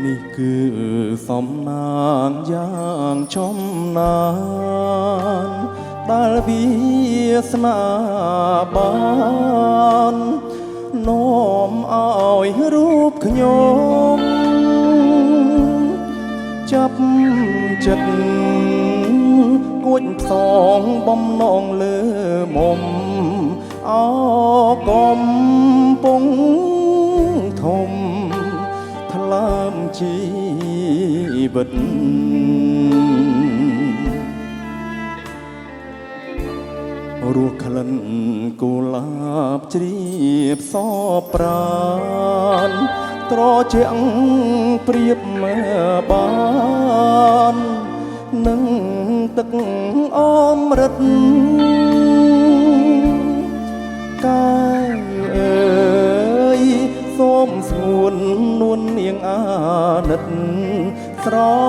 នេះគឺសំណាងយ៉ាងចំណានដែលវាសនាបាននាំឲ្យរូបខ្ញុំចាប់ចិត្តគួចផ្សងបំណងលើមុំអកំពុងធំថ្លើមជីវិតរសក្លិនគូលាបជ្រាបសប្រានត្រជាក់ព្រៀបបាននឹងទឹកអមរិតកាយអើយសូមស្ងួននួននាងអាណិតស្រោ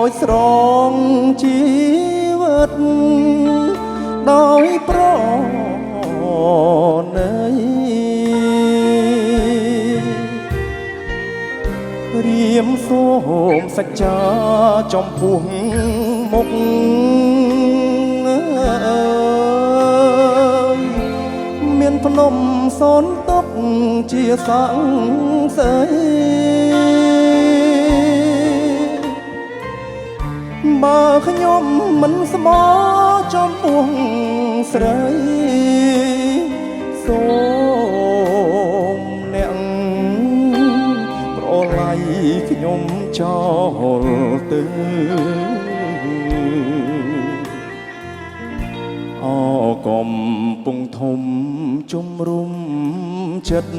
ចស្រង់ជីវិតដោយប្រណីរៀមសូមសច្ចាចំពោះមុខមានភ្នំសនតប់ជាសង្ស័យបើខ្ញុំមិនស្មោចំពោះស្រីសូមអ្នកប្រឡ័យខ្ញុំចោលទៅអកំពុងធំជំរុំចិត្ត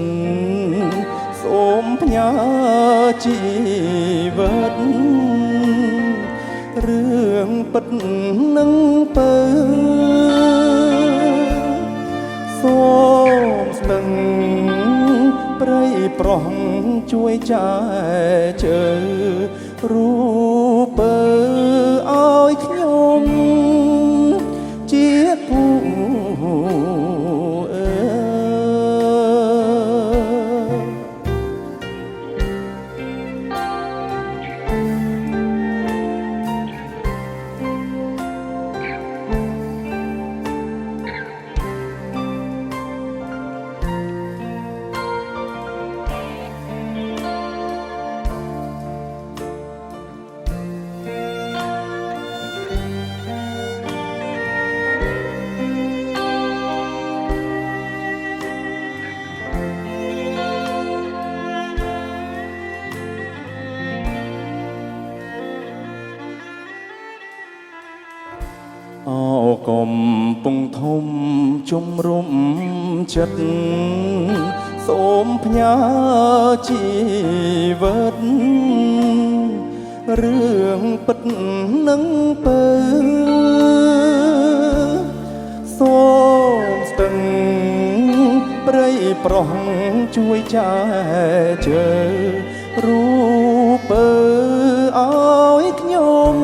សូមផ្ញើជីវិតរឿងពិតនឹងពើសូមស្ទឹងព្រៃប្រោះជួយចែជើរូបពើឲ្យខ្ញុំជាគូកំពុងធំជំរុំចិត្តសូមផ្ញើជីវិតរឿងពិតនឹងពើសូមស្ទឹងព្រៃប្រោះជួយចែជើរូបពើឲ្យខ្ញុំ